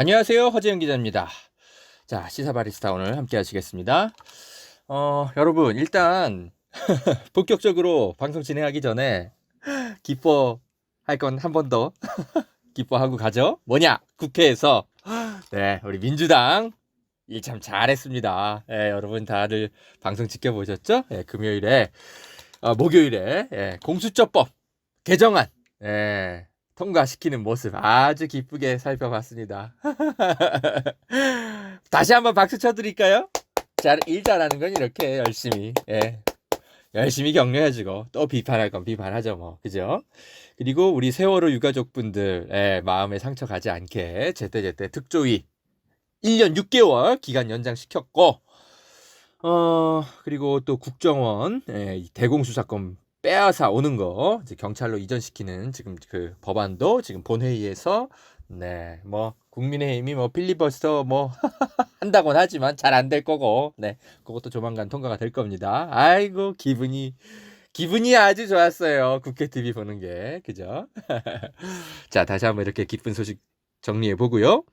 안녕하세요. 허재영 기자입니다. 자, 시사바리스타 오늘 함께 하시겠습니다. 여러분, 일단, 본격적으로 방송 진행하기 전에 기뻐할 건 한 번 더 기뻐하고 가죠. 뭐냐? 국회에서, 네, 우리 민주당 일 참 잘했습니다. 여러분 다들 방송 지켜보셨죠? 목요일에, 공수처법 개정안, 통과시키는 모습 아주 기쁘게 살펴봤습니다. 다시 한번 박수 쳐드릴까요? 일 잘하는 건 이렇게 열심히 격려해주고 또 비판할 건 비판하죠 뭐, 그죠? 그리고 우리 세월호 유가족분들 마음에 상처 가지 않게 제때제때 특조위 1년 6개월 기간 연장시켰고, 그리고 또 국정원 대공수사권 빼앗아 오는 거 이제 경찰로 이전시키는 지금 그 법안도 지금 본회의에서 국민의힘이 필리버스터 한다곤 하지만 잘 안 될 거고, 그것도 조만간 통과가 될 겁니다. 아이고, 기분이 아주 좋았어요. 국회 TV 보는 게, 그죠? 자, 다시 한번 이렇게 기쁜 소식 정리해 보고요.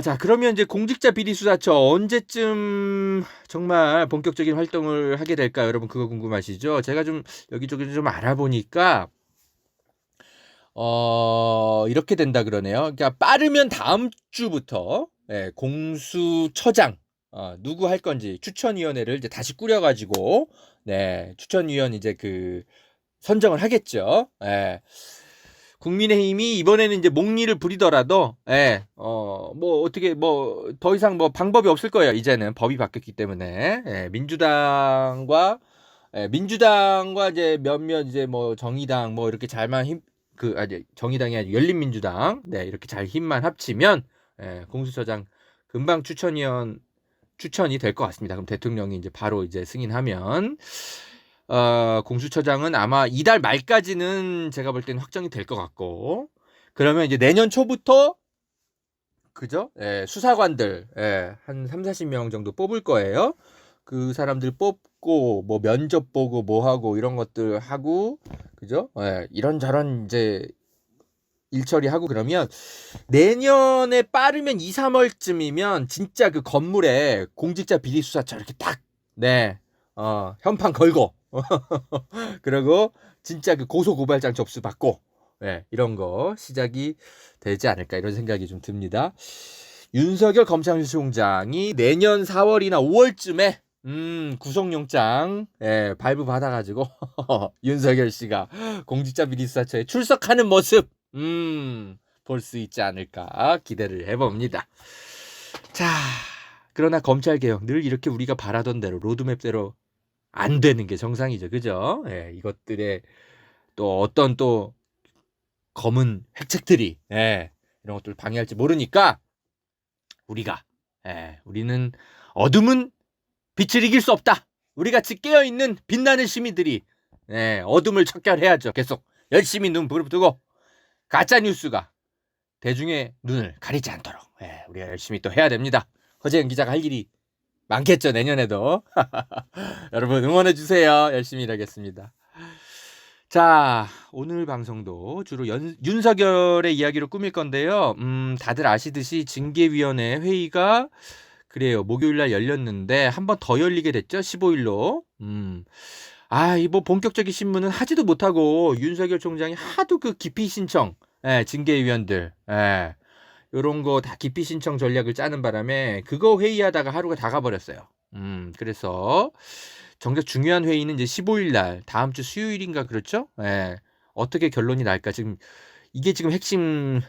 자, 그러면 이제 공직자 비리수사처 언제쯤 정말 본격적인 활동을 하게 될까요? 여러분 그거 궁금하시죠? 제가 좀 여기저기 좀 알아보니까 이렇게 된다 그러네요. 그러니까 빠르면 다음 주부터 공수처장 누구 할 건지 추천위원회를 이제 다시 꾸려가지고 추천위원 이제 그 선정을 하겠죠. 국민의힘이 이번에는 이제 목리를 부리더라도, 어떻게, 더 이상 방법이 없을 거예요. 이제는 법이 바뀌었기 때문에. 민주당과 이제 몇몇 이제 정의당 이렇게 잘만 정의당이 아니라 열린민주당, 이렇게 잘 힘만 합치면, 공수처장 금방 추천이 될 것 같습니다. 그럼 대통령이 이제 바로 이제 승인하면, 공수처장은 아마 이달 말까지는 제가 볼 때는 확정이 될 것 같고, 그러면 이제 내년 초부터, 그죠? 수사관들, 한 30-40명 정도 뽑을 거예요. 그 사람들 뽑고, 면접 보고, 하고, 이런 것들 하고, 그죠? 이런저런 이제 일 처리하고 그러면 내년에 빠르면 2-3월쯤이면 진짜 그 건물에 공직자 비리수사처 이렇게 딱, 현판 걸고, 그리고 진짜 그 고소고발장 접수 받고 이런 거 시작이 되지 않을까 이런 생각이 좀 듭니다. 윤석열 검찰총장이 내년 4월이나 5월쯤에 구속영장 발부 받아가지고 윤석열 씨가 공직자 비리수사처에 출석하는 모습 볼 수 있지 않을까 기대를 해봅니다. 자, 그러나 검찰개혁 늘 이렇게 우리가 바라던 대로 로드맵대로 안 되는 게 정상이죠. 그죠? 이것들의 또 어떤 또 검은 획책들이 이런 것들을 방해할지 모르니까 우리는 어둠은 빛을 이길 수 없다. 우리 같이 깨어있는 빛나는 시민들이 어둠을 척결해야죠. 계속 열심히 눈 부릅뜨고 가짜뉴스가 대중의 눈을 가리지 않도록 우리가 열심히 또 해야 됩니다. 허재영 기자가 할 일이 많겠죠, 내년에도. 여러분 응원해주세요. 열심히 일하겠습니다. 자, 오늘 방송도 주로 윤석열의 이야기로 꾸밀 건데요. 다들 아시듯이 징계위원회 회의가 그래요, 목요일날 열렸는데 한 번 더 열리게 됐죠, 15일로. 본격적인 신문은 하지도 못하고 윤석열 총장이 하도 그 기피 신청, 징계위원들, 요런 거 다 기피 신청 전략을 짜는 바람에 그거 회의하다가 하루가 다 가버렸어요. 그래서 정작 중요한 회의는 이제 15일 날 다음 주 수요일인가 그렇죠? 어떻게 결론이 날까 이게 지금 핵심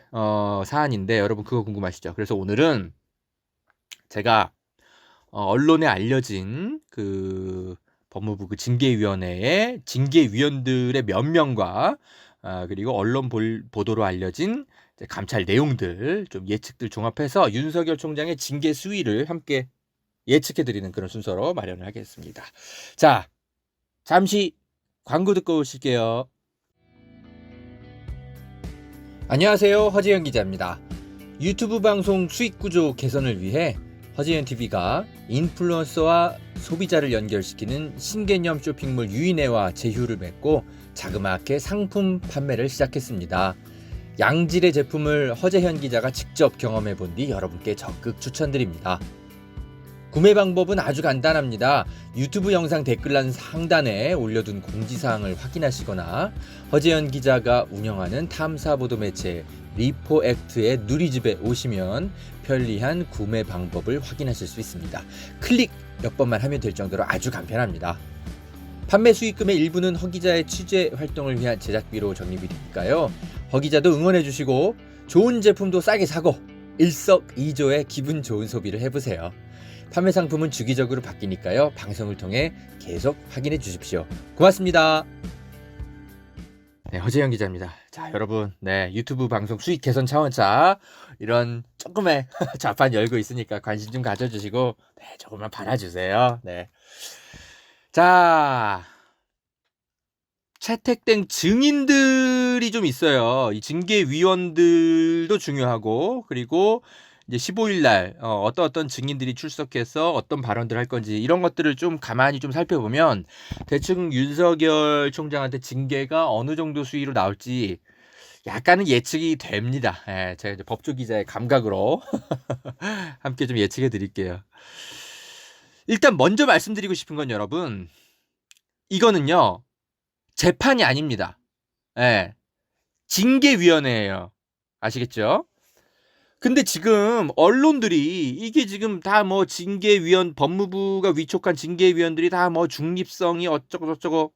사안인데 여러분 그거 궁금하시죠? 그래서 오늘은 제가 언론에 알려진 그 법무부 그 징계위원회의 징계위원들의 몇 명과 그리고 언론 보도로 알려진 감찰 내용들 좀 예측들 종합해서 윤석열 총장의 징계 수위를 함께 예측해드리는 그런 순서로 마련을 하겠습니다. 자, 잠시 광고 듣고 오실게요. 안녕하세요. 허재영 기자입니다. 유튜브 방송 수익 구조 개선을 위해 허재영 TV가 인플루언서와 소비자를 연결시키는 신개념 쇼핑몰 유인회와 제휴를 맺고 자그마하게 상품 판매를 시작했습니다. 양질의 제품을 허재현 기자가 직접 경험해 본 뒤 여러분께 적극 추천드립니다. 구매 방법은 아주 간단합니다. 유튜브 영상 댓글란 상단에 올려둔 공지사항을 확인하시거나 허재현 기자가 운영하는 탐사보도 매체 리포액트의 누리집에 오시면 편리한 구매 방법을 확인하실 수 있습니다. 클릭 몇 번만 하면 될 정도로 아주 간편합니다. 판매 수익금의 일부는 허 기자의 취재 활동을 위한 제작비로 적립이 되니까요. 허 기자도 응원해 주시고 좋은 제품도 싸게 사고 일석이조의 기분 좋은 소비를 해보세요. 판매 상품은 주기적으로 바뀌니까요. 방송을 통해 계속 확인해 주십시오. 고맙습니다. 네, 허재현 기자입니다. 자, 여러분, 네, 유튜브 방송 수익 개선 차원차 이런 조금의 좌판 열고 있으니까 관심 좀 가져주시고, 네, 조금만 받아주세요. 네. 자, 채택된 증인들이 좀 있어요. 이 징계위원들도 중요하고, 그리고 이제 15일 날 어떤 증인들이 출석해서 어떤 발언들을 할 건지 이런 것들을 좀 가만히 좀 살펴보면 대충 윤석열 총장한테 징계가 어느 정도 수위로 나올지 약간은 예측이 됩니다. 예, 제가 이제 법조 기자의 감각으로 함께 좀 예측해 드릴게요. 일단 먼저 말씀드리고 싶은 건 여러분, 이거는요 재판이 아닙니다. 예, 징계위원회예요. 아시겠죠? 근데 지금 언론들이 이게 지금 다 뭐 징계위원, 법무부가 위촉한 징계위원들이 다 뭐 중립성이 어쩌고 저쩌고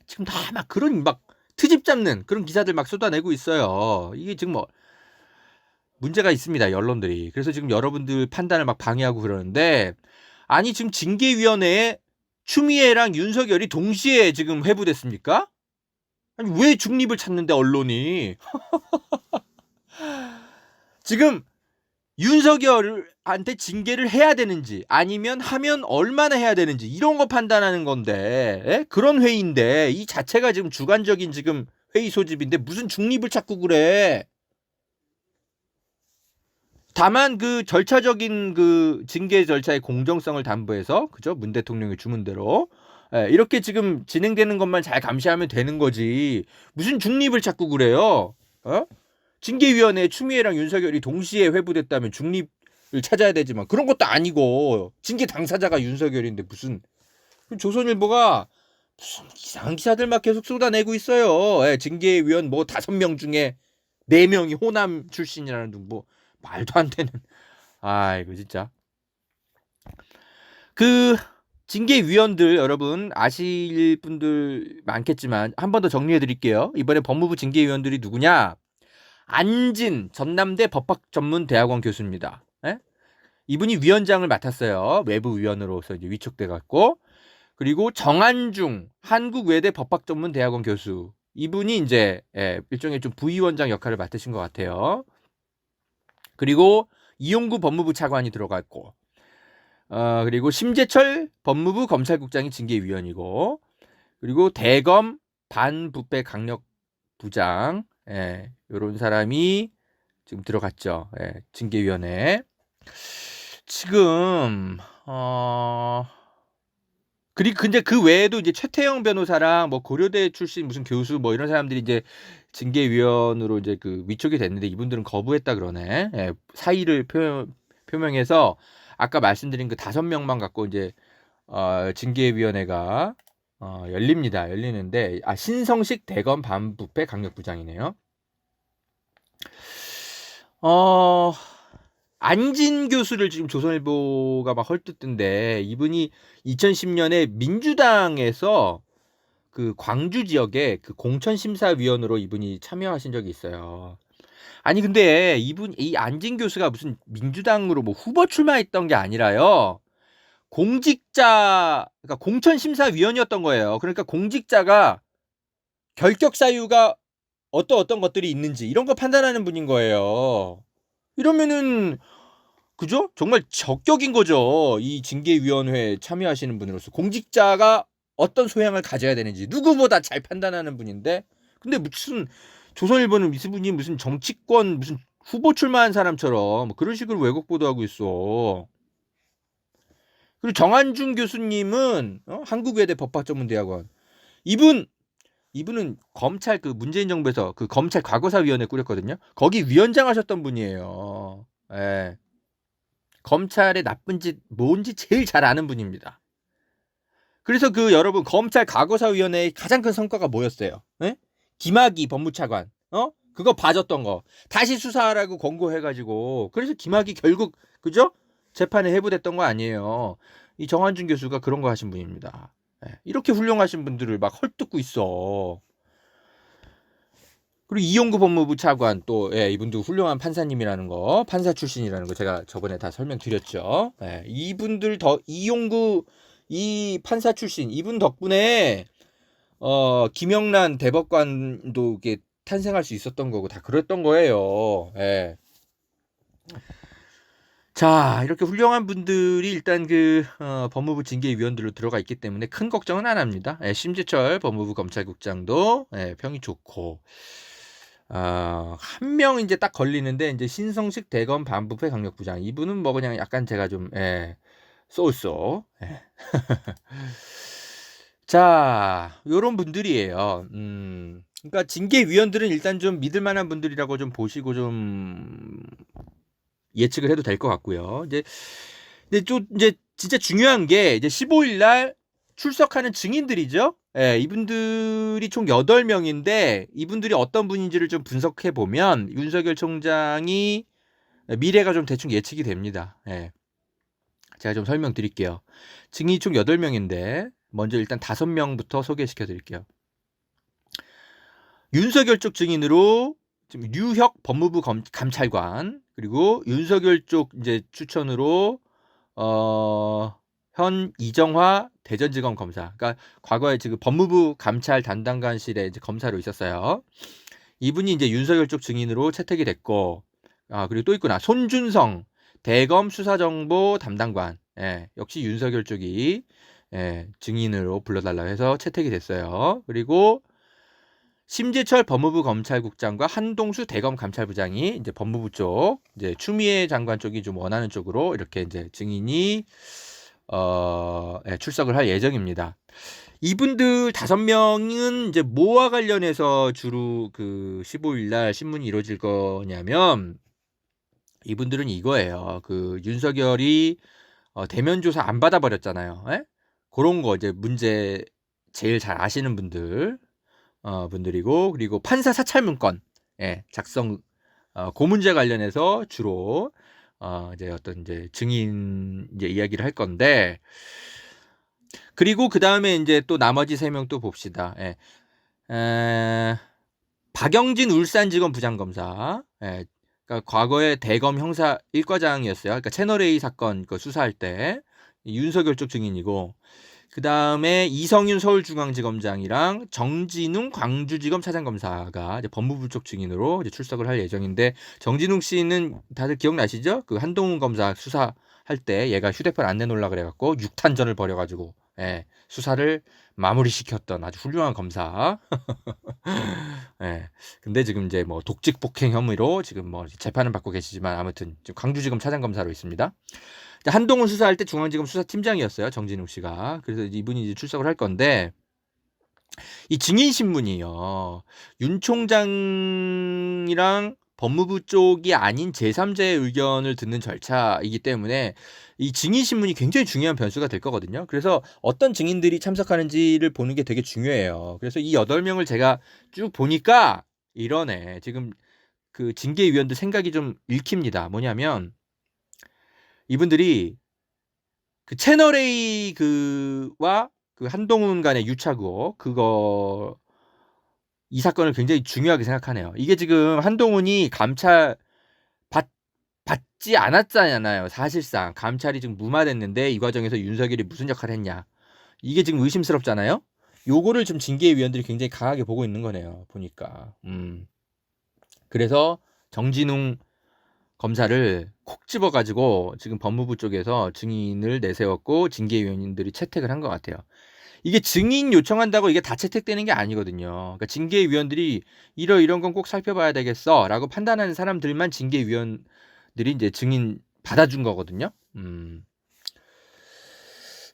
지금 다 막 그런 막 트집 잡는 그런 기사들 막 쏟아내고 있어요. 이게 지금 뭐 문제가 있습니다, 이 언론들이. 그래서 지금 여러분들 판단을 막 방해하고 그러는데, 아니 지금 징계위원회에 추미애랑 윤석열이 동시에 지금 회부됐습니까? 아니 왜 중립을 찾는데 언론이 지금 윤석열한테 징계를 해야 되는지 아니면 하면 얼마나 해야 되는지 이런 거 판단하는 건데, 에? 그런 회의인데 이 자체가 지금 주관적인 지금 회의 소집인데 무슨 중립을 찾고 그래. 다만 그 절차적인 그 징계 절차의 공정성을 담보해서, 그죠? 문 대통령의 주문대로 이렇게 지금 진행되는 것만 잘 감시하면 되는 거지 무슨 중립을 찾고 그래요. 징계위원회에 추미애랑 윤석열이 동시에 회부됐다면 중립을 찾아야 되지만 그런 것도 아니고 징계 당사자가 윤석열인데 무슨, 조선일보가 무슨 이상한 기사들 막 계속 쏟아내고 있어요. 징계위원 뭐 5명 중에 4명이 호남 출신이라는 등 뭐 말도 안 되는. 이거 진짜. 그 징계위원들 여러분 아실 분들 많겠지만 한 번 더 정리해 드릴게요. 이번에 법무부 징계위원들이 누구냐? 안진 전남대 법학전문대학원 교수입니다. 이분이 위원장을 맡았어요. 외부위원으로서 이제 위촉돼 갖고. 그리고 정한중 한국외대 법학전문대학원 교수, 이분이 이제 일종의 좀 부위원장 역할을 맡으신 것 같아요. 그리고 이용구 법무부 차관이 들어갔고, 그리고 심재철 법무부 검찰국장이 징계위원이고, 그리고 대검 반부패 강력부장, 요런 사람이 지금 들어갔죠. 징계위원회. 지금 그리고 근데 그 외에도 이제 최태영 변호사랑 뭐 고려대 출신 무슨 교수 뭐 이런 사람들이 이제 징계위원으로 이제 그 위촉이 됐는데 이분들은 거부했다 그러네. 사의를 표명해서 아까 말씀드린 그 5명만 갖고 이제 징계위원회가 열립니다. 열리는데 신성식 대검 반부패 강력부장이네요. 안진 교수를 지금 조선일보가 막 헐뜯던데, 이분이 2010년에 민주당에서 그 광주 지역에 그 공천심사위원으로 이분이 참여하신 적이 있어요. 아니 근데 이 안진 교수가 무슨 민주당으로 뭐 후보 출마했던 게 아니라요. 그러니까 공천심사위원이었던 거예요. 그러니까 공직자가 결격 사유가 어떤 것들이 있는지 이런 거 판단하는 분인 거예요. 이러면은 그죠? 정말 적격인 거죠. 이 징계위원회에 참여하시는 분으로서 공직자가 어떤 소양을 가져야 되는지 누구보다 잘 판단하는 분인데, 근데 무슨 조선일보는 이분이 무슨 정치권 무슨 후보 출마한 사람처럼 뭐 그런 식으로 왜곡 보도하고 있어. 그리고 정한중 교수님은 한국외대 법학전문대학원, 이분 이분은 검찰 그 문재인 정부에서 그 검찰 과거사위원회 꾸렸거든요. 거기 위원장 하셨던 분이에요. 예. 검찰의 나쁜 짓 뭔지 제일 잘 아는 분입니다. 그래서 그 여러분 검찰 과거사위원회의 가장 큰 성과가 뭐였어요? 예? 김학의 법무차관 그거 봐줬던 거 다시 수사하라고 권고해가지고 그래서 김학의 결국 그죠? 재판에 회부됐던 거 아니에요. 이 정한준 교수가 그런 거 하신 분입니다. 예. 이렇게 훌륭하신 분들을 막 헐뜯고 있어. 그리고 이용구 법무부 차관 또 이분도 훌륭한 판사님이라는 거 판사 출신이라는 거 제가 저번에 다 설명드렸죠. 이분들 이용구 이 판사 출신 이분 덕분에 김영란 대법관도 이게 탄생할 수 있었던 거고 다 그랬던 거예요. 예. 자 이렇게 훌륭한 분들이 일단 그 법무부 징계위원들로 들어가 있기 때문에 큰 걱정은 안 합니다. 심재철 법무부 검찰국장도 평이 좋고 한 명 이제 딱 걸리는데 이제 신성식 대검 반부패 강력부장 이분은 뭐 그냥 약간 제가 좀 쏘쏘 자 요런 분들이에요. 그러니까 징계위원들은 일단 좀 믿을 만한 분들이라고 좀 보시고 좀 예측을 해도 될 것 같고요. 근데 또 이제 진짜 중요한 게 이제 15일 날 출석하는 증인들이죠. 이분들이 총 8명인데 이분들이 어떤 분인지를 좀 분석해 보면 윤석열 총장이 미래가 좀 대충 예측이 됩니다. 제가 좀 설명드릴게요. 증인이 총 8명인데 먼저 일단 5명부터 소개시켜 드릴게요. 윤석열 쪽 증인으로 지금 류혁 법무부 감찰관 그리고 윤석열 쪽 이제 추천으로 현 이정화 대전지검 검사. 그러니까 과거에 지금 법무부 감찰 담당관실에 이제 검사로 있었어요. 이분이 이제 윤석열 쪽 증인으로 채택이 됐고, 그리고 또 있구나. 손준성 대검 수사정보 담당관. 역시 윤석열 쪽이 증인으로 불러달라고 해서 채택이 됐어요. 그리고 심재철 법무부 검찰국장과 한동수 대검 감찰부장이 이제 법무부 쪽, 이제 추미애 장관 쪽이 좀 원하는 쪽으로 이렇게 이제 증인이 출석을 할 예정입니다. 이분들 5명은 이제 뭐와 관련해서 주로 그 15일 날 신문이 이루어질 거냐면 이분들은 이거예요. 그 윤석열이 대면 조사 안 받아버렸잖아요. 그런 거 이제 문제 제일 잘 아시는 분들. 분들이고 그리고 판사 사찰 문건 작성 그 문제 관련해서 주로 이제 어떤 이제 증인 이제 이야기를 할 건데 그리고 그 다음에 이제 또 나머지 3명 또 봅시다. 박영진 울산지검 부장검사. 그러니까 과거에 대검 형사 1과장이었어요. 그러니까 채널A 사건 그 수사할 때 윤석열 쪽 증인이고. 그 다음에 이성윤 서울중앙지검장이랑 정진웅 광주지검 차장검사가 이제 법무부 쪽 증인으로 이제 출석을 할 예정인데 정진웅 씨는 다들 기억나시죠? 그 한동훈 검사 수사할 때 얘가 휴대폰 안 내놓으려 그래갖고 6탄전을 벌여가지고 수사를 마무리시켰던 아주 훌륭한 검사. 근데 지금 이제 뭐 독직 폭행 혐의로 지금 뭐 재판을 받고 계시지만 아무튼 지금 광주지검 차장검사로 있습니다. 한동훈 수사할 때 중앙지검 수사팀장이었어요. 정진웅 씨가. 그래서 이분이 이제 출석을 할 건데 이 증인 신문이요. 윤 총장이랑 법무부 쪽이 아닌 제3자의 의견을 듣는 절차이기 때문에 이 증인 신문이 굉장히 중요한 변수가 될 거거든요. 그래서 어떤 증인들이 참석하는지를 보는 게 되게 중요해요. 그래서 이 8명을 제가 쭉 보니까 이러네. 지금 그 징계위원들 생각이 좀 읽힙니다. 뭐냐면 이분들이 그 채널A 그와 그 한동훈 간의 유착 의혹 그거 이 사건을 굉장히 중요하게 생각하네요. 이게 지금 한동훈이 감찰 받지 않았잖아요. 사실상 감찰이 지금 무마됐는데 이 과정에서 윤석열이 무슨 역할을 했냐. 이게 지금 의심스럽잖아요. 요거를 좀 징계위원들이 굉장히 강하게 보고 있는 거네요. 보니까. 그래서 정진웅 검사를 콕 집어가지고 지금 법무부 쪽에서 증인을 내세웠고 징계위원들이 채택을 한 것 같아요. 이게 증인 요청한다고 이게 다 채택되는 게 아니거든요. 그러니까 징계위원들이 이런 건 꼭 살펴봐야 되겠어 라고 판단하는 사람들만 징계위원들이 이제 증인 받아준 거거든요.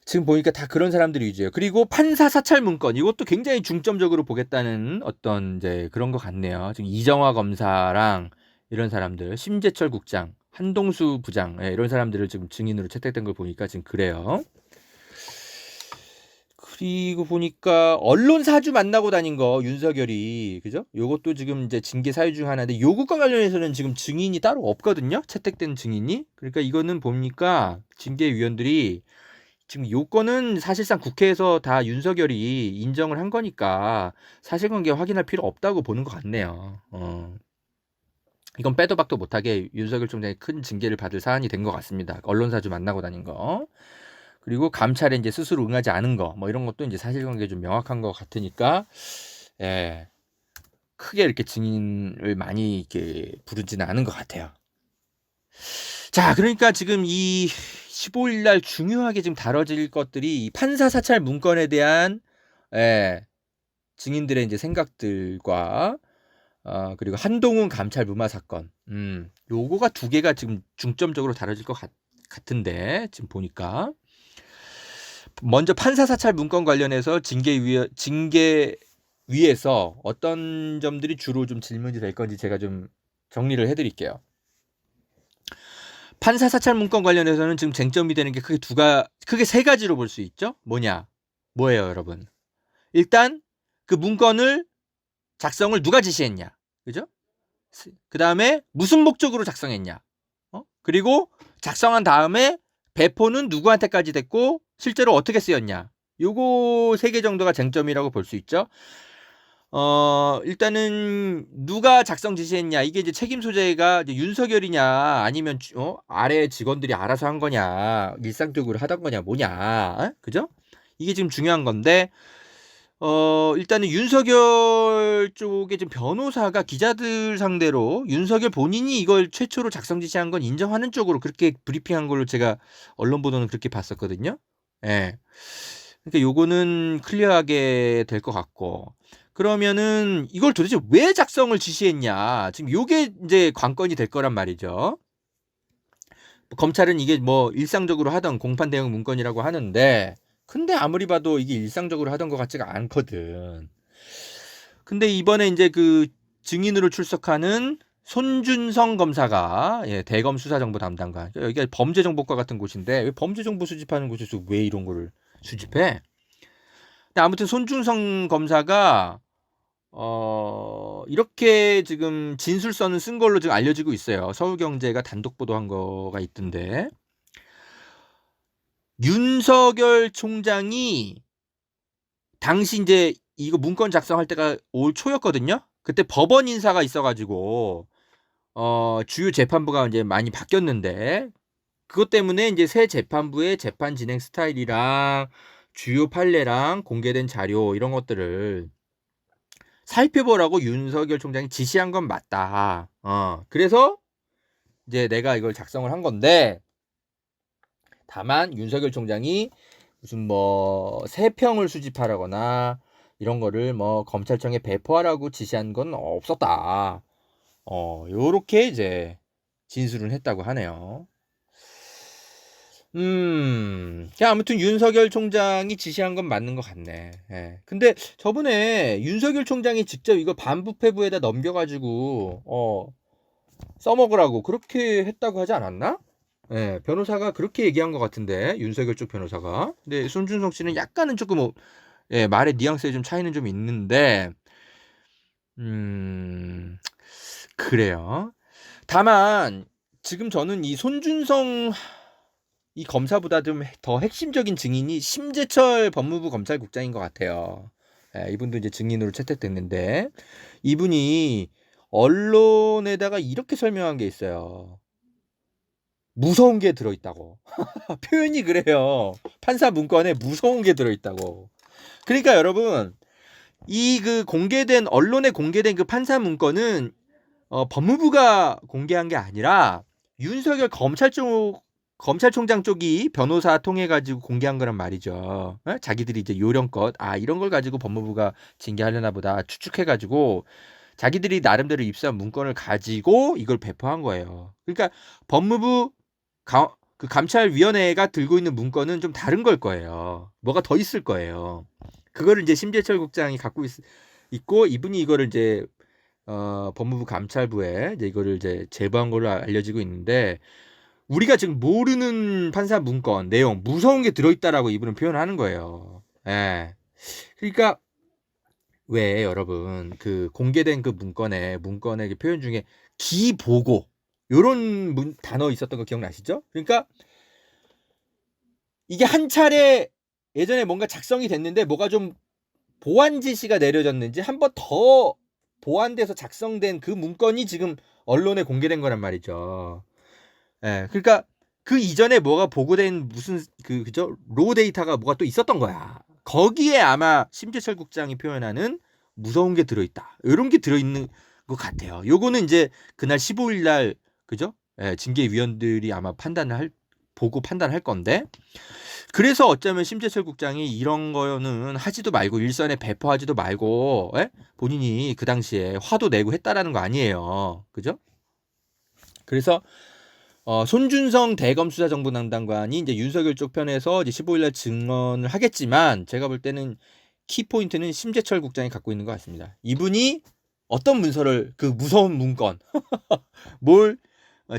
지금 보니까 다 그런 사람들이 위주예요. 그리고 판사 사찰 문건 이것도 굉장히 중점적으로 보겠다는 어떤 이제 그런 것 같네요. 지금 이정화 검사랑 이런 사람들, 심재철 국장, 한동수 부장 이런 사람들을 지금 증인으로 채택된 걸 보니까 지금 그래요. 그리고 보니까 언론 사주 만나고 다닌 거 윤석열이 그죠? 요것도 지금 이제 징계 사유 중 하나인데 요것과 관련해서는 지금 증인이 따로 없거든요. 채택된 증인이. 그러니까 이거는 보니까 징계위원들이 지금 요건은 사실상 국회에서 다 윤석열이 인정을 한 거니까 사실관계 확인할 필요 없다고 보는 것 같네요. 이건 빼도 박도 못하게 윤석열 총장이 큰 징계를 받을 사안이 된 것 같습니다. 언론사주 만나고 다닌 거. 그리고 감찰에 이제 스스로 응하지 않은 거, 뭐 이런 것도 이제 사실관계 좀 명확한 것 같으니까, 예, 크게 이렇게 증인을 많이 이렇게 부르지는 않은 것 같아요. 자, 그러니까 지금 이 15일 날 중요하게 지금 다뤄질 것들이 이 판사 사찰 문건에 대한 증인들의 이제 생각들과 그리고 한동훈 감찰 무마 사건, 요거가 두 개가 지금 중점적으로 다뤄질 것 같은데 지금 보니까 먼저 판사 사찰 문건 관련해서 징계위에서 어떤 점들이 주로 좀 질문이 될 건지 제가 좀 정리를 해드릴게요. 판사 사찰 문건 관련해서는 지금 쟁점이 되는 게 크게 세 가지로 볼 수 있죠. 뭐예요, 여러분? 일단 그 문건을 작성을 누가 지시했냐, 그죠? 그 다음에 무슨 목적으로 작성했냐, 그리고 작성한 다음에 배포는 누구한테까지 됐고 실제로 어떻게 쓰였냐. 요거 세 개 정도가 쟁점이라고 볼 수 있죠. 일단은 누가 작성 지시했냐, 이게 이제 책임 소재가 이제 윤석열이냐 아니면 아래 직원들이 알아서 한 거냐, 일상적으로 하던 거냐, 뭐냐, 그죠? 이게 지금 중요한 건데, 일단은 윤석열 쪽에 좀 변호사가 기자들 상대로 윤석열 본인이 이걸 최초로 작성 지시한 건 인정하는 쪽으로 그렇게 브리핑한 걸로 제가 언론 보도는 그렇게 봤었거든요. 예. 그러니까 요거는 클리어하게 될 것 같고, 그러면은 이걸 도대체 왜 작성을 지시했냐, 지금 요게 이제 관건이 될 거란 말이죠. 검찰은 이게 뭐 일상적으로 하던 공판 대응 문건이라고 하는데, 근데 아무리 봐도 이게 일상적으로 하던 것 같지가 않거든. 근데 이번에 이제 그 증인으로 출석하는 손준성 검사가 대검 수사정보 담당관, 여기가 범죄정보과 같은 곳인데 왜 범죄정보 수집하는 곳에서 왜 이런 거를 수집해? 근데 아무튼 손준성 검사가 이렇게 지금 진술서는 쓴 걸로 지금 알려지고 있어요. 서울경제가 단독 보도한 거가 있던데, 윤석열 총장이 당시 이제 이거 문건 작성할 때가 올 초였거든요. 그때 법원 인사가 있어가지고 주요 재판부가 이제 많이 바뀌었는데, 그것 때문에 이제 새 재판부의 재판 진행 스타일이랑 주요 판례랑 공개된 자료 이런 것들을 살펴보라고 윤석열 총장이 지시한 건 맞다. 그래서 이제 내가 이걸 작성을 한 건데, 다만 윤석열 총장이 무슨 뭐 세평을 수집하라거나 이런 거를 뭐 검찰청에 배포하라고 지시한 건 없었다. 요렇게 이제 진술을 했다고 하네요. 아무튼 윤석열 총장이 지시한 건 맞는 것 같네. 예. 근데 저번에 윤석열 총장이 직접 이거 반부패부에다 넘겨가지고 써먹으라고 그렇게 했다고 하지 않았나? 예, 변호사가 그렇게 얘기한 것 같은데, 윤석열 쪽 변호사가. 근데 손준성 씨는 약간은 조금 말의 뉘앙스에 좀 차이는 좀 있는데, 그래요. 다만 지금 저는 이 손준성 이 검사보다 좀 더 핵심적인 증인이 심재철 법무부 검찰국장인 것 같아요. 이분도 이제 증인으로 채택됐는데, 이분이 언론에다가 이렇게 설명한 게 있어요. 무서운 게 들어있다고. 표현이 그래요. 판사 문건에 무서운 게 들어있다고. 그러니까 여러분, 이 그 언론에 공개된 그 판사 문건은 법무부가 공개한 게 아니라 윤석열 검찰총장 쪽이 변호사 통해 가지고 공개한 거란 말이죠. 자기들이 이제 요령껏 이런 걸 가지고 법무부가 징계하려나 보다 추측해 가지고 자기들이 나름대로 입수한 문건을 가지고 이걸 배포한 거예요. 그러니까 법무부 그 감찰위원회가 들고 있는 문건은 좀 다른 걸 거예요. 뭐가 더 있을 거예요. 그거를 이제 심재철 국장이 갖고 있고 이분이 이거를 이제 법무부 감찰부에 이제 이거를 이제 제보한 걸로 알려지고 있는데 우리가 지금 모르는 판사 문건 내용 무서운 게 들어있다라고 이분은 표현하는 거예요. 예. 그러니까 왜 여러분 그 공개된 그 문건의 표현 중에 기보고 요런 단어 있었던 거 기억나시죠? 그러니까 이게 한 차례 예전에 뭔가 작성이 됐는데 뭐가 좀 보완 지시가 내려졌는지 한 번 더 보완돼서 작성된 그 문건이 지금 언론에 공개된 거란 말이죠. 예, 그러니까 그 이전에 뭐가 보고된 무슨 그죠? 로 데이터가 뭐가 또 있었던 거야. 거기에 아마 심재철 국장이 표현하는 무서운 게 들어있다. 이런 게 들어있는 것 같아요. 요거는 이제 그날 15일 날 그죠? 예, 징계위원들이 아마 보고 판단할 건데 그래서 어쩌면 심재철 국장이 이런 거는 하지도 말고 일선에 배포하지도 말고 본인이 그 당시에 화도 내고 했다라는 거 아니에요. 그죠? 그래서 손준성 대검 수사정보담당관이 이제 윤석열 쪽 편에서 이제 15일 날 증언을 하겠지만 제가 볼 때는 키포인트는 심재철 국장이 갖고 있는 것 같습니다. 이분이 어떤 문서를 그 무서운 문건 뭘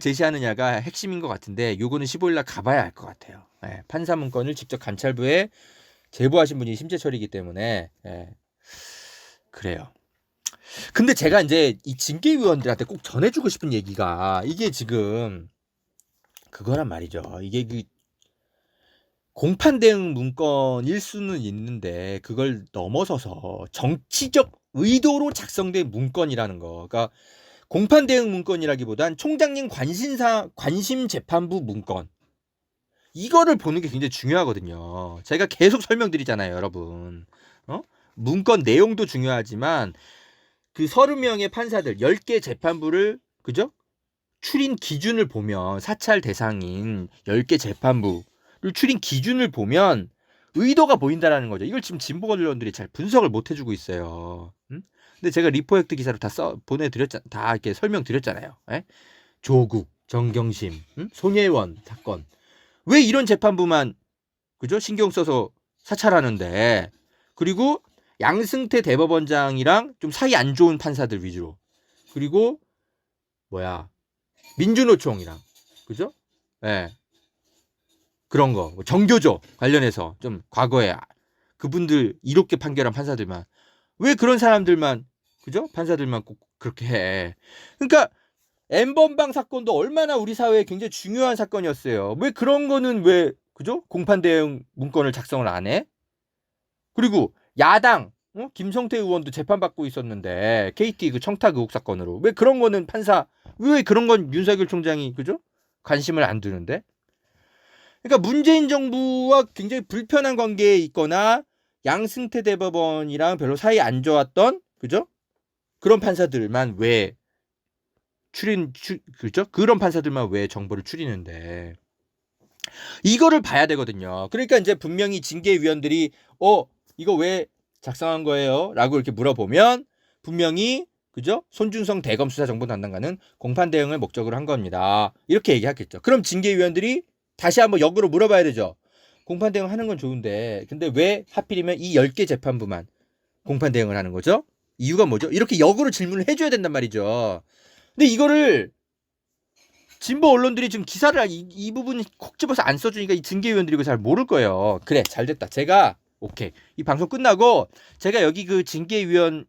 제시하느냐가 핵심인 것 같은데 요거는 15일 날 가봐야 알 것 같아요. 예, 판사 문건을 직접 감찰부에 제보하신 분이 심재철이기 때문에 그래요. 근데 제가 이제 이 징계위원들한테 꼭 전해주고 싶은 얘기가 이게 지금 그거란 말이죠. 이게 그 공판 대응 문건일 수는 있는데 그걸 넘어서서 정치적 의도로 작성된 문건이라는 거. 그러니까 공판 대응 문건이라기보단 총장님 관심 재판부 문건. 이거를 보는 게 굉장히 중요하거든요. 제가 계속 설명드리잖아요, 여러분. 문건 내용도 중요하지만 그 30명의 판사들 10개 재판부를 그죠? 추린 기준을 보면 사찰 대상인 10개 재판부를 추린 기준을 보면 의도가 보인다라는 거죠. 이걸 지금 진보 언론들이 잘 분석을 못 해주고 있어요. 근데 제가 리포액트 기사로 다 다 이렇게 설명드렸잖아요. 조국, 정경심, 손예원 사건. 왜 이런 재판부만 그죠? 신경 써서 사찰하는데 그리고 양승태 대법원장이랑 좀 사이 안 좋은 판사들 위주로 그리고 민주노총이랑 그죠? 그런 거 정교조 관련해서 좀 과거에 그분들 이롭게 판결한 판사들만 왜 그런 사람들만 그죠? 판사들만 꼭 그렇게 해. 그러니까 N번방 사건도 얼마나 우리 사회에 굉장히 중요한 사건이었어요. 왜 그런 거는 왜 그죠? 공판 대응 문건을 작성을 안 해? 그리고 야당 김성태 의원도 재판받고 있었는데 KT 그 청탁 의혹 사건으로 왜 그런 거는 왜 그런 건 윤석열 총장이 그죠? 관심을 안 두는데? 그러니까 문재인 정부와 굉장히 불편한 관계에 있거나 양승태 대법원이랑 별로 사이 안 좋았던 그죠? 그런 판사들만 왜 그죠? 그런 판사들만 왜 정보를 추리는데 이거를 봐야 되거든요. 그러니까 이제 분명히 징계위원들이 이거 왜 작성한 거예요? 라고 이렇게 물어보면 분명히 그죠? 손준성 대검 수사정보담당관은 공판 대응을 목적으로 한 겁니다. 이렇게 얘기하겠죠. 그럼 징계위원들이 다시 한번 역으로 물어봐야 되죠. 공판 대응 하는 건 좋은데 근데 왜 하필이면 이 10개 재판부만 공판 대응을 하는 거죠? 이유가 뭐죠? 이렇게 역으로 질문을 해줘야 된단 말이죠. 근데 이거를 진보 언론들이 지금 기사를 이 부분 콕 집어서 안 써주니까 이 징계위원들이 이거 잘 모를 거예요. 그래 잘 됐다. 제가 오케이 이 방송 끝나고 제가 여기 그 징계위원들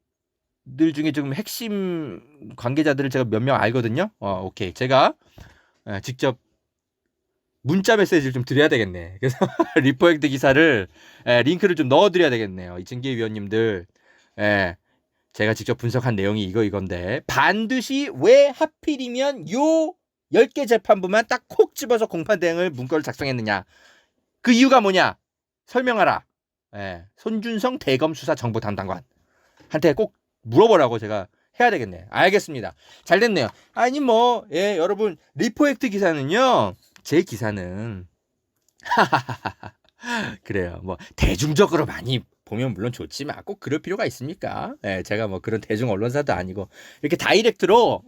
중에 좀 핵심 관계자들을 제가 몇 명 알거든요. 오케이 제가 직접 문자 메시지를 좀 드려야 되겠네. 그래서 리포액트 기사를 링크를 좀 넣어드려야 되겠네요. 이 징계위원님들 제가 직접 분석한 내용이 이건데 반드시 왜 하필이면 요 10개 재판부만 딱 콕 집어서 공판 대응을 문건을 작성했느냐. 그 이유가 뭐냐. 설명하라. 손준성 대검 수사 정보 담당관한테 꼭 물어보라고 제가 해야 되겠네. 알겠습니다. 잘 됐네요. 아니 여러분 리포액트 기사는요. 제 기사는 그래요. 대중적으로 많이 보면 물론 좋지만 꼭 그럴 필요가 있습니까? 제가 그런 대중 언론사도 아니고 이렇게 다이렉트로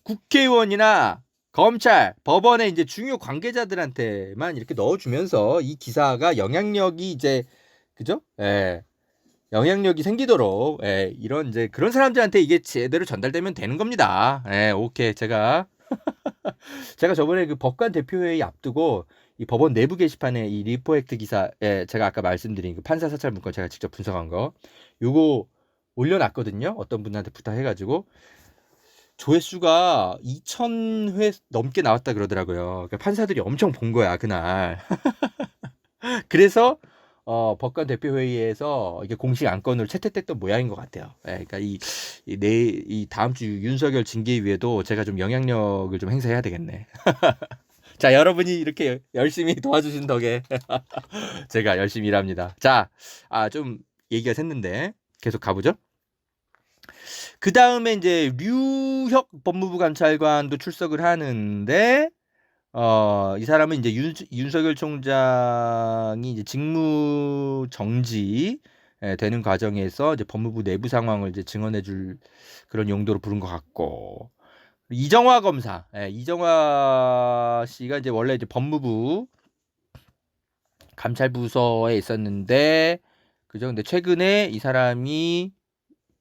국회의원이나 검찰, 법원의 이제 중요 관계자들한테만 이렇게 넣어주면서 이 기사가 영향력이 이제 그죠? 예. 영향력이 생기도록 이런 이제 그런 사람들한테 이게 제대로 전달되면 되는 겁니다. 오케이. 제가 저번에 그 법관 대표회의 앞두고 이 법원 내부 게시판에 이 리포액트 기사에 제가 아까 말씀드린 그 판사 사찰 문건 제가 직접 분석한 거 요거 올려놨거든요. 어떤 분한테 부탁해가지고 조회수가 2,000회 넘게 나왔다 그러더라고요. 그러니까 판사들이 엄청 본 거야 그날. 그래서 법관 대표회의에서 이게 공식 안건으로 채택됐던 모양인 것 같아요. 그러니까 이 다음 주 윤석열 징계위에도 제가 좀 영향력을 좀 행사해야 되겠네. 자, 여러분이 이렇게 열심히 도와주신 덕에 제가 열심히 일합니다. 자, 좀 얘기가 샜는데 계속 가보죠. 그 다음에 이제 류혁 법무부 감찰관도 출석을 하는데 이 사람은 이제 윤석열 총장이 이제 직무 정지 되는 과정에서 이제 법무부 내부 상황을 이제 증언해줄 그런 용도로 부른 것 같고 이정화 검사, 이정화 씨가 이제 원래 이제 법무부 감찰부서에 있었는데 그죠? 근데 최근에 이 사람이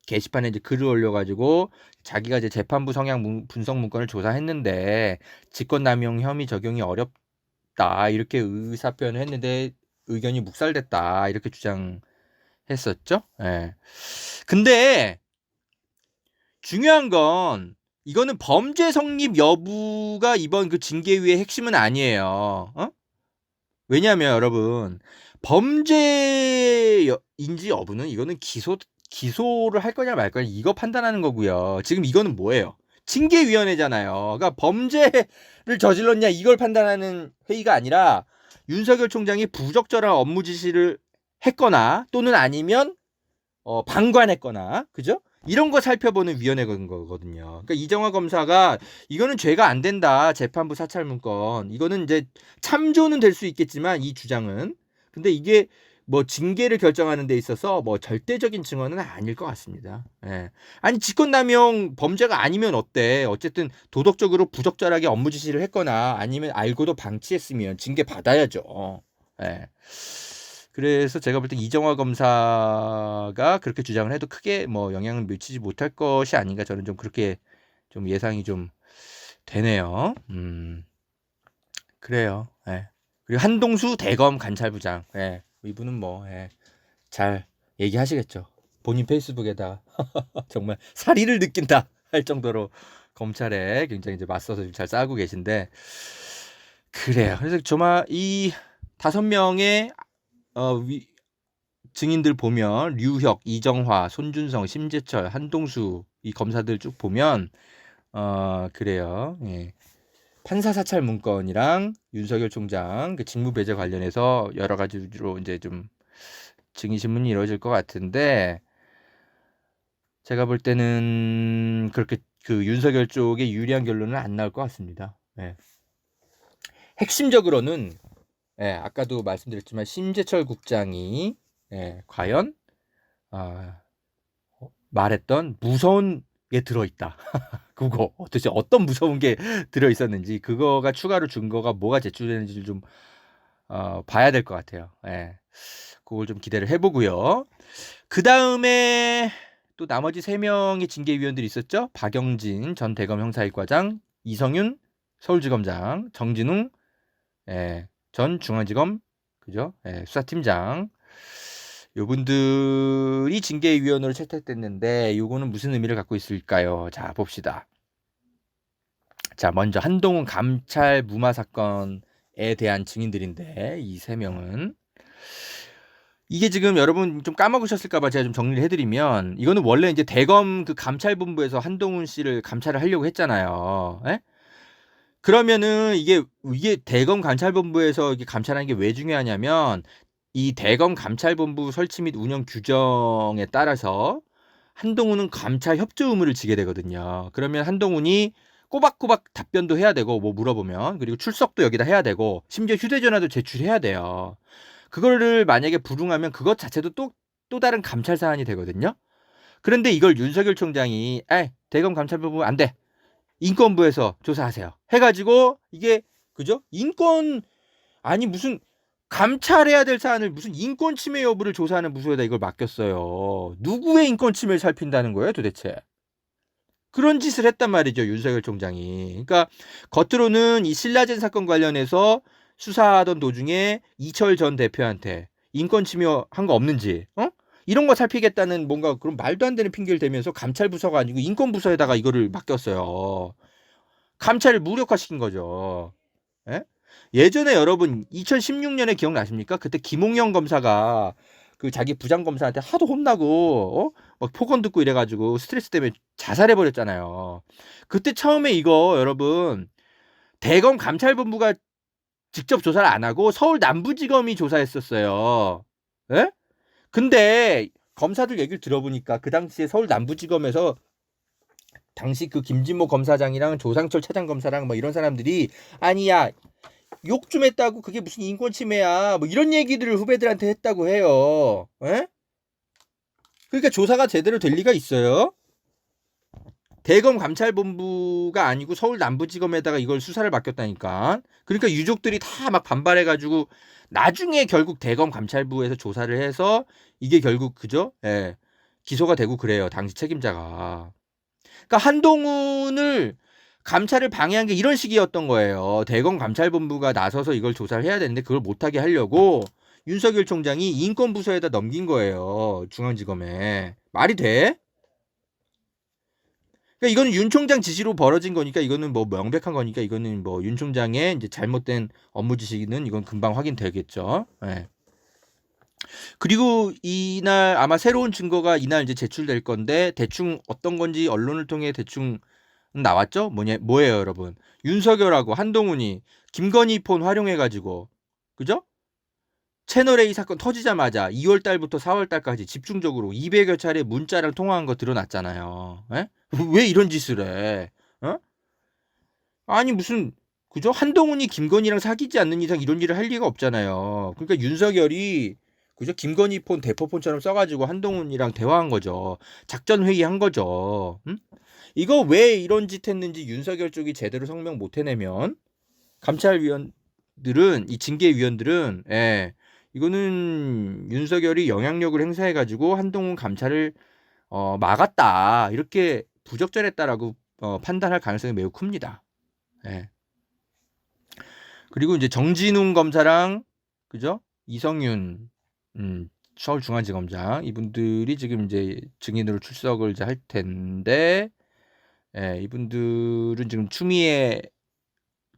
게시판에 이제 글을 올려가지고 자기가 이제 재판부 성향 분석 문건을 조사했는데 직권남용 혐의 적용이 어렵다 이렇게 의사표현을 했는데 의견이 묵살됐다 이렇게 주장했었죠. 근데 중요한 건 이거는 범죄 성립 여부가 이번 그 징계위의 핵심은 아니에요. 왜냐하면 여러분 범죄인지 여부는 이거는 기소를 할 거냐 말 거냐 이거 판단하는 거고요. 지금 이거는 뭐예요? 징계위원회잖아요. 그러니까 범죄를 저질렀냐 이걸 판단하는 회의가 아니라 윤석열 총장이 부적절한 업무 지시를 했거나 또는 아니면 방관했거나 그죠? 이런 거 살펴보는 위원회인 거거든요. 그러니까 이정화 검사가 이거는 죄가 안 된다. 재판부 사찰 문건. 이거는 이제 참조는 될 수 있겠지만 이 주장은 근데 이게 뭐 징계를 결정하는 데 있어서 뭐 절대적인 증언은 아닐 것 같습니다. 아니 직권남용 범죄가 아니면 어때? 어쨌든 도덕적으로 부적절하게 업무 지시를 했거나 아니면 알고도 방치했으면 징계 받아야죠. 그래서 제가 볼 때 이정화 검사가 그렇게 주장을 해도 크게 뭐 영향을 미치지 못할 것이 아닌가 저는 좀 그렇게 좀 예상이 좀 되네요. 그래요. 그리고 한동수 대검 감찰부장. 이분은 뭐 잘 얘기하시겠죠. 본인 페이스북에다 정말 사리를 느낀다 할 정도로 검찰에 굉장히 이제 맞서서 잘 싸우고 계신데 그래요. 그래서 정말 이 5명의 증인들 보면 류혁, 이정화, 손준성, 심재철, 한동수 이 검사들 쭉 보면 그래요. 판사 사찰 문건이랑 윤석열 총장 그 직무 배제 관련해서 여러 가지로 이제 좀 증인 신문이 이루어질 것 같은데 제가 볼 때는 그렇게 그 윤석열 쪽에 유리한 결론은 안 나올 것 같습니다. 핵심적으로는 아까도 말씀드렸지만 심재철 국장이 과연 말했던 무서운 게 들어있다. 그거 도대체 어떤 무서운 게 들어있었는지 그거가 추가로 증거가 뭐가 제출되는지를 좀 봐야 될 것 같아요. 그걸 좀 기대를 해보고요. 그 다음에 또 나머지 3명의 징계위원들이 있었죠. 박영진 전 대검 형사일과장, 이성윤 서울지검장, 정진웅 전 중앙지검 그죠? 수사팀장 요분들이 징계위원으로 채택됐는데 요거는 무슨 의미를 갖고 있을까요? 자 봅시다. 자 먼저 한동훈 감찰 무마 사건에 대한 증인들인데 이 3명은 이게 지금 여러분 좀 까먹으셨을까봐 제가 좀 정리를 해드리면 이거는 원래 이제 대검 그 감찰본부에서 한동훈 씨를 감찰을 하려고 했잖아요. 그러면은 이게 대검 감찰본부에서 이게 감찰하는 게 왜 중요하냐면 이 대검 감찰본부 설치 및 운영 규정에 따라서 한동훈은 감찰 협조 의무를 지게 되거든요. 그러면 한동훈이 꼬박꼬박 답변도 해야 되고 뭐 물어보면 그리고 출석도 여기다 해야 되고 심지어 휴대전화도 제출해야 돼요. 그거를 만약에 불응하면 그것 자체도 또 다른 감찰 사안이 되거든요. 그런데 이걸 윤석열 총장이 대검 감찰본부 안 돼. 인권부에서 조사하세요. 해가지고 이게 그죠? 인권 아니 무슨 감찰해야 될 사안을 무슨 인권 침해 여부를 조사하는 부서에다 이걸 맡겼어요. 누구의 인권 침해를 살핀다는 거예요, 도대체? 그런 짓을 했단 말이죠, 윤석열 총장이. 그러니까 겉으로는 이 신라젠 사건 관련해서 수사하던 도중에 이철 전 대표한테 인권 침해한 거 없는지, 이런 거 살피겠다는 뭔가 그런 말도 안 되는 핑계를 대면서 감찰 부서가 아니고 인권 부서에다가 이거를 맡겼어요. 감찰을 무력화시킨 거죠. 예? 예전에 여러분 2016년에 기억나십니까? 그때 김홍영 검사가 그 자기 부장 검사한테 하도 혼나고 막 폭언 듣고 이래가지고 스트레스 때문에 자살해 버렸잖아요. 그때 처음에 이거 여러분 대검 감찰본부가 직접 조사를 안 하고 서울 남부지검이 조사했었어요. 예? 근데 검사들 얘기를 들어보니까 그 당시에 서울 남부지검에서 당시 그 김진모 검사장이랑 조상철 차장검사랑 뭐 이런 사람들이 아니야 욕 좀 했다고 그게 무슨 인권 침해야 뭐 이런 얘기들을 후배들한테 했다고 해요. 에? 그러니까 조사가 제대로 될 리가 있어요? 대검 감찰본부가 아니고 서울 남부지검에다가 이걸 수사를 맡겼다니까. 그러니까 유족들이 다 막 반발해가지고 나중에 결국 대검 감찰부에서 조사를 해서 이게 결국 그죠? 예. 기소가 되고 그래요. 당시 책임자가. 그러니까 한동훈을 감찰을 방해한 게 이런 식이었던 거예요. 대검 감찰본부가 나서서 이걸 조사를 해야 되는데 그걸 못하게 하려고 윤석열 총장이 인권부서에다 넘긴 거예요. 중앙지검에. 말이 돼? 그러니까 이거는 윤 총장 지시로 벌어진 거니까 이거는 뭐 명백한 거니까 이거는 뭐 윤 총장의 이제 잘못된 업무 지시는 이건 금방 확인되겠죠. 네. 그리고 이날 아마 새로운 증거가 이날 이제 제출될 건데 대충 어떤 건지 언론을 통해 대충 나왔죠? 뭐예요, 여러분? 윤석열하고 한동훈이 김건희 폰 활용해가지고, 그죠? 채널A 사건 터지자마자 2월 달부터 4월 달까지 집중적으로 200여 차례 문자랑 통화한 거 드러났잖아요. 에? 왜 이런 짓을 해? 어? 아니, 무슨, 그죠? 한동훈이 김건희랑 사귀지 않는 이상 이런 일을 할 리가 없잖아요. 그러니까 윤석열이, 그죠? 김건희 폰 대포폰처럼 써가지고 한동훈이랑 대화한 거죠. 작전 회의한 거죠. 응? 이거 왜 이런 짓 했는지 윤석열 쪽이 제대로 성명 못 해내면 감찰위원들은 이 징계위원들은 이거는 윤석열이 영향력을 행사해가지고 한동훈 감찰을 막았다 이렇게 부적절했다라고 판단할 가능성이 매우 큽니다. 예. 그리고 이제 정진웅 검사랑 그죠 이성윤 서울중앙지검장 이분들이 지금 이제 증인으로 출석을 이제 할 텐데. 이분들은 지금 추미애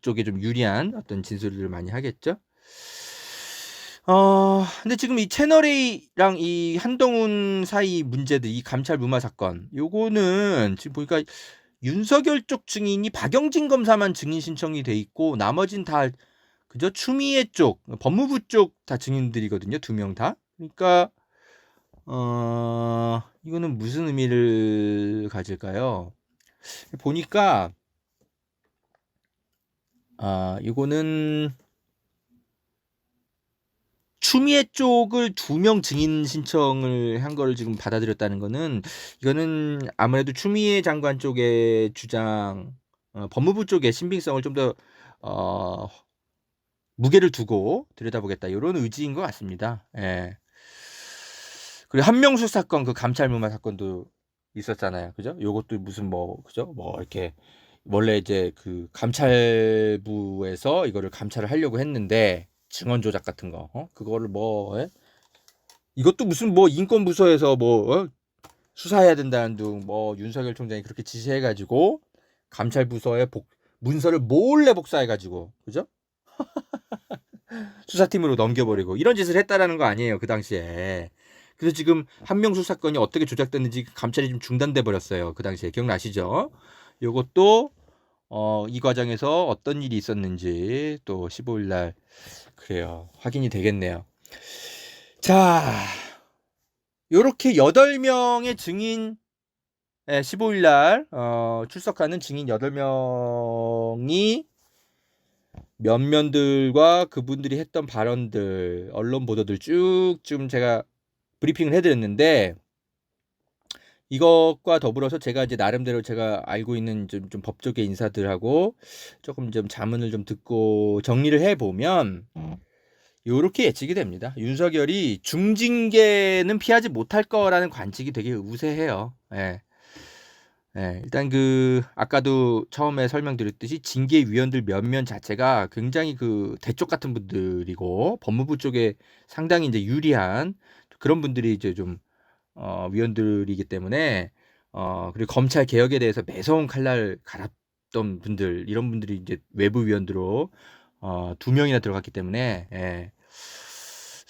쪽에 좀 유리한 어떤 진술들을 많이 하겠죠. 근데 지금 이 채널A랑 이 한동훈 사이 문제들, 이 감찰 무마 사건, 요거는 지금 보니까 윤석열 쪽 증인이 박영진 검사만 증인 신청이 돼 있고, 나머진 다 그저 추미애 쪽, 법무부 쪽 다 증인들이거든요. 2명 다. 그러니까 이거는 무슨 의미를 가질까요? 보니까 이거는 추미애 쪽을 2명 증인 신청을 한 거를 지금 받아들였다는 거는 이거는 아무래도 추미애 장관 쪽의 주장, 법무부 쪽의 신빙성을 좀 더 무게를 두고 들여다보겠다 이런 의지인 것 같습니다. 예. 그리고 한명수 사건 그 감찰 무마 사건도 있었잖아요, 그죠? 요것도 무슨 뭐 그죠? 뭐 이렇게 원래 이제 그 감찰부에서 이거를 감찰을 하려고 했는데 증언 조작 같은 거, 그거를 뭐 이것도 무슨 뭐 인권부서에서 뭐 수사해야 된다는 둥 뭐 윤석열 총장이 그렇게 지시해가지고 감찰부서에 문서를 몰래 복사해가지고 그죠? 수사팀으로 넘겨버리고 이런 짓을 했다라는 거 아니에요 그 당시에. 그래서 지금 한명수 사건이 어떻게 조작됐는지 감찰이 좀 중단돼 버렸어요 그 당시에. 기억나시죠? 요것도 이 과정에서 어떤 일이 있었는지 또 15일 날 그래요 확인이 되겠네요. 자, 요렇게 8명의 증인 15일 날 출석하는 증인 8명이 면면들과 그분들이 했던 발언들, 언론 보도들 쭉 지금 제가 브리핑을 해드렸는데 이것과 더불어서 제가 이제 나름대로 제가 알고 있는 좀 법조계 인사들하고 조금 좀 자문을 좀 듣고 정리를 해보면 요렇게 예측이 됩니다. 윤석열이 중징계는 피하지 못할 거라는 관측이 되게 우세해요. 예. 예, 일단 아까도 처음에 설명드렸듯이 징계위원들 면면 자체가 굉장히 대쪽 같은 분들이고 법무부 쪽에 상당히 이제 유리한 그런 분들이 이제 좀 위원들이기 때문에 그리고 검찰 개혁에 대해서 매서운 칼날 갈았던 분들 이런 분들이 이제 외부 위원으로 2명이나 들어갔기 때문에 예.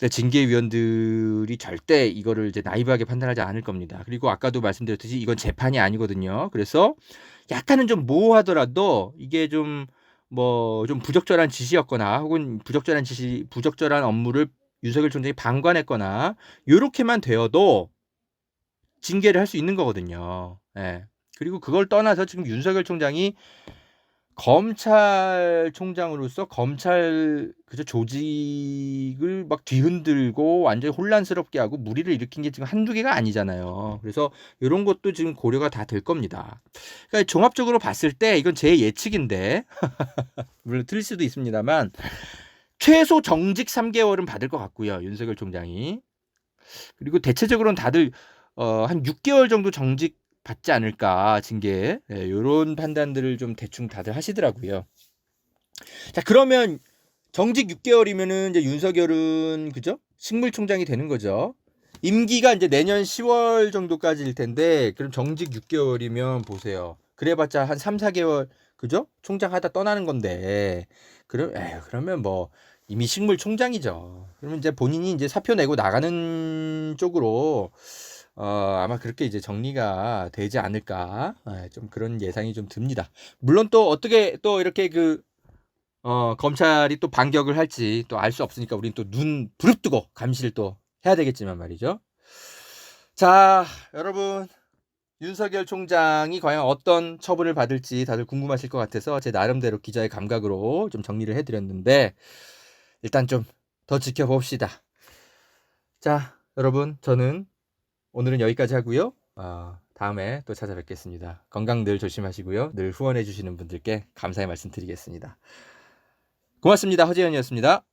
징계위원들이 절대 이거를 이제 나이브하게 판단하지 않을 겁니다. 그리고 아까도 말씀드렸듯이 이건 재판이 아니거든요. 그래서 약간은 좀 모호하더라도 이게 좀 부적절한 지시였거나 혹은 부적절한 업무를 윤석열 총장이 방관했거나 요렇게만 되어도 징계를 할 수 있는 거거든요. 예. 그리고 그걸 떠나서 지금 윤석열 총장이 검찰총장으로서 검찰 조직을 막 뒤흔들고 완전히 혼란스럽게 하고 무리를 일으킨 게 지금 한두 개가 아니잖아요. 그래서 이런 것도 지금 고려가 다 될 겁니다. 그러니까 종합적으로 봤을 때 이건 제 예측인데 물론 틀릴 수도 있습니다만 최소 정직 3개월은 받을 것 같고요. 윤석열 총장이. 그리고 대체적으로는 다들 한 6개월 정도 정직 받지 않을까 징계 이런 판단들을 좀 대충 다들 하시더라고요. 자 그러면 정직 6개월이면은 이제 윤석열은 그죠? 식물총장이 되는 거죠. 임기가 이제 내년 10월 정도까지일 텐데 그럼 정직 6개월이면 보세요. 그래봤자 한 3, 4개월 그죠? 총장 하다 떠나는 건데 그러면 뭐 이미 식물총장이죠. 그러면 이제 본인이 이제 사표 내고 나가는 쪽으로 아마 그렇게 이제 정리가 되지 않을까 좀 그런 예상이 좀 듭니다. 물론 또 어떻게 또 이렇게 검찰이 또 반격을 할지 또 알 수 없으니까 우린 또 눈 부릅뜨고 감시를 또 해야 되겠지만 말이죠. 자, 여러분 윤석열 총장이 과연 어떤 처분을 받을지 다들 궁금하실 것 같아서 제 나름대로 기자의 감각으로 좀 정리를 해드렸는데 일단 좀 더 지켜봅시다. 자, 여러분 저는 오늘은 여기까지 하고요. 다음에 또 찾아뵙겠습니다. 건강 늘 조심하시고요. 늘 후원해 주시는 분들께 감사의 말씀 드리겠습니다. 고맙습니다. 허재현이었습니다.